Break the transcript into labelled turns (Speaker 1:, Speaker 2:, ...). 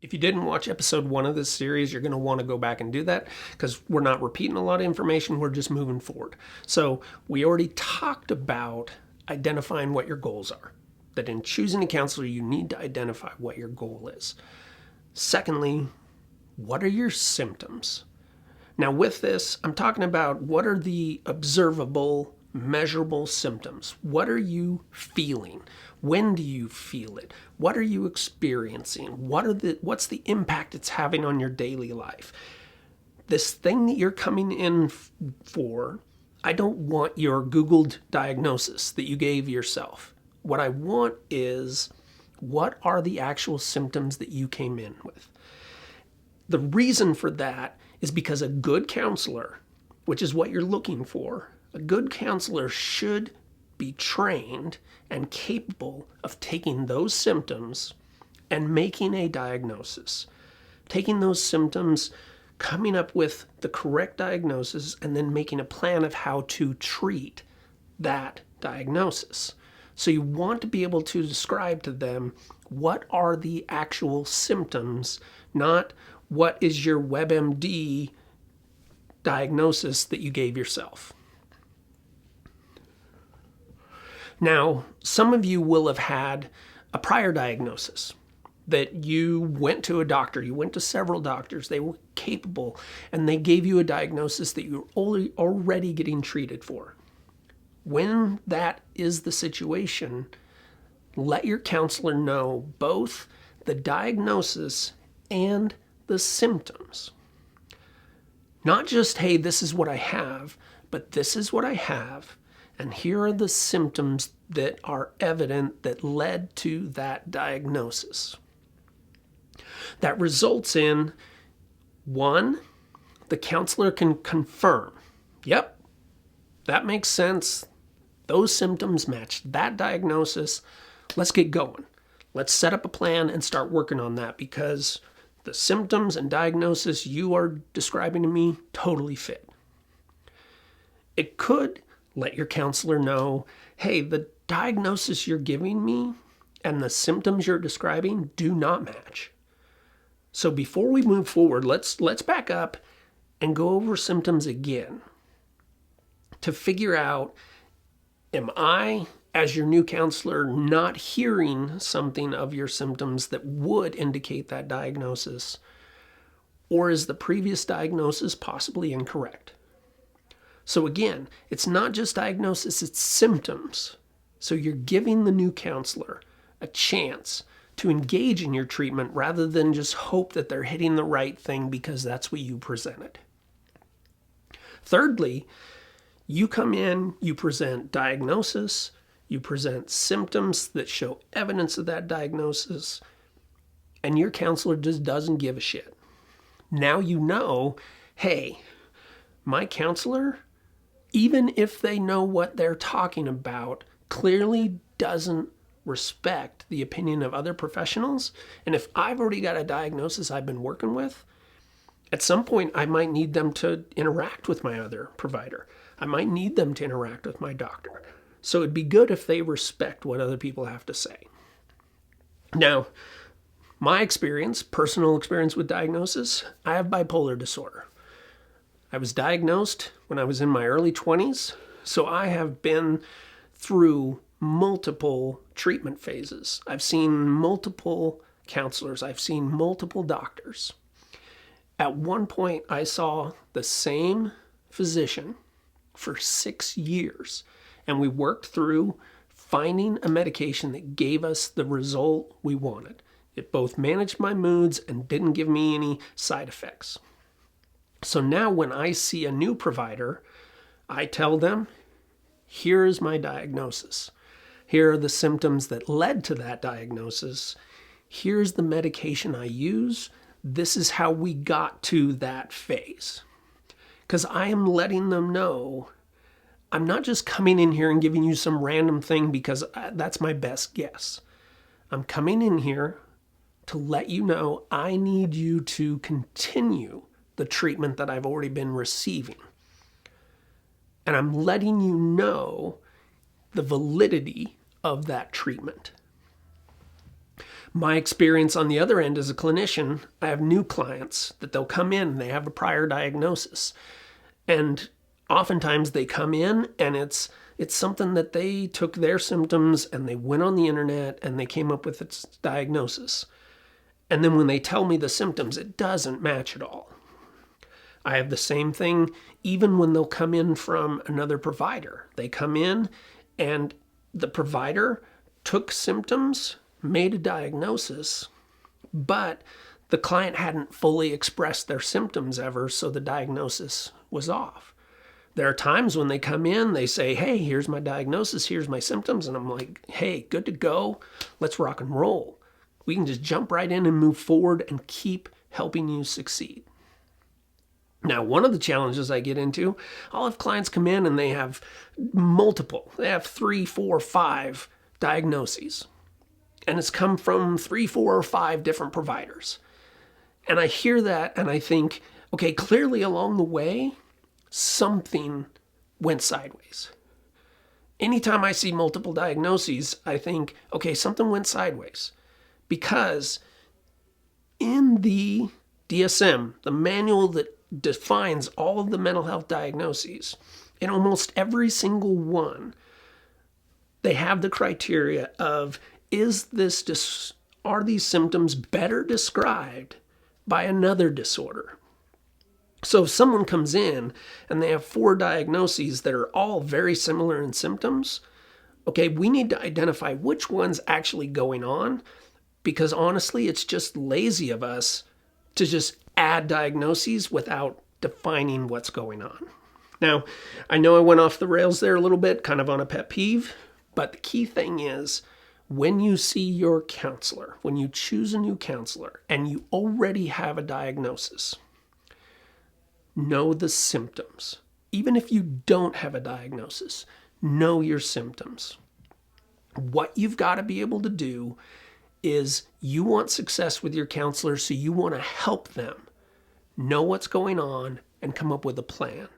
Speaker 1: If you didn't watch episode 1 of this series, you're going to want to go back and do that because we're not repeating a lot of information. We're just moving forward. So we already talked about identifying what your goals are. That in choosing a counselor, you need to identify what your goal is. Secondly, what are your symptoms? Now with this, I'm talking about what are the observable, measurable symptoms. What are you feeling? When do you feel it? What are you experiencing? What's the impact it's having on your daily life? This thing that you're coming in for, I don't want your Googled diagnosis that you gave yourself. What I want is, what are the actual symptoms that you came in with? The reason for that is because a good counselor, which is what you're looking for, a good counselor should be trained and capable of taking those symptoms and making a diagnosis. Taking those symptoms, coming up with the correct diagnosis, and then making a plan of how to treat that diagnosis. So you want to be able to describe to them what are the actual symptoms, not what is your WebMD diagnosis that you gave yourself. Now, some of you will have had a prior diagnosis that you went to a doctor, you went to several doctors, they were capable, and they gave you a diagnosis that you're already getting treated for. When that is the situation, let your counselor know both the diagnosis and the symptoms. Not just, hey, this is what I have, but this is what I have, and here are the symptoms that are evident that led to that diagnosis. That results in, one, the counselor can confirm, yep, that makes sense. Those symptoms match that diagnosis. Let's get going. Let's set up a plan and start working on that because the symptoms and diagnosis you are describing to me totally fit. It could let your counselor know, hey, the diagnosis you're giving me and the symptoms you're describing do not match. So before we move forward, let's back up and go over symptoms again to figure out, am I, as your new counselor, not hearing something of your symptoms that would indicate that diagnosis? Or is the previous diagnosis possibly incorrect? So again, it's not just diagnosis, it's symptoms. So you're giving the new counselor a chance to engage in your treatment rather than just hope that they're hitting the right thing because that's what you presented. Thirdly, you come in, you present diagnosis, you present symptoms that show evidence of that diagnosis, and your counselor just doesn't give a shit. Now you know, hey, my counselor, even if they know what they're talking about, clearly doesn't respect the opinion of other professionals. And if I've already got a diagnosis I've been working with, at some point I might need them to interact with my other provider. I might need them to interact with my doctor. So it'd be good if they respect what other people have to say. Now, my experience, personal experience with diagnosis, I have bipolar disorder. I was diagnosed when I was in my early 20s, so I have been through multiple treatment phases. I've seen multiple counselors. I've seen multiple doctors. At one point, I saw the same physician for 6 years, and we worked through finding a medication that gave us the result we wanted. It both managed my moods and didn't give me any side effects. So now when I see a new provider, I tell them, here is my diagnosis. Here are the symptoms that led to that diagnosis. Here's the medication I use. This is how we got to that phase. Because I am letting them know, I'm not just coming in here and giving you some random thing because that's my best guess. I'm coming in here to let you know I need you to continue the treatment that I've already been receiving. And I'm letting you know the validity of that treatment. My experience on the other end as a clinician, I have new clients that they'll come in and they have a prior diagnosis. And oftentimes they come in and it's something that they took their symptoms and they went on the internet and they came up with its diagnosis. And then when they tell me the symptoms, it doesn't match at all. I have the same thing even when they'll come in from another provider. They come in and the provider took symptoms, made a diagnosis, but the client hadn't fully expressed their symptoms ever, so the diagnosis was off. There are times when they come in, they say, hey, here's my diagnosis, here's my symptoms, and I'm like, hey, good to go, let's rock and roll. We can just jump right in and move forward and keep helping you succeed. Now, one of the challenges I get into, I'll have clients come in and they have multiple, they have 3, 4, 5 diagnoses. And it's come from 3, 4, or 5 different providers. And I hear that and I think, okay, clearly along the way, something went sideways. Anytime I see multiple diagnoses, I think, okay, something went sideways. Because in the DSM, the manual that defines all of the mental health diagnoses, in almost every single one, they have the criteria of, are these symptoms better described by another disorder? So if someone comes in and they have 4 diagnoses that are all very similar in symptoms, okay, we need to identify which one's actually going on, because honestly, it's just lazy of us to just add diagnoses without defining what's going on. Now, I know I went off the rails there a little bit, kind of on a pet peeve, but the key thing is, when you see your counselor, when you choose a new counselor and you already have a diagnosis, know the symptoms. Even if you don't have a diagnosis, know your symptoms. What you've got to be able to do is you want success with your counselor, so you want to help them know what's going on and come up with a plan.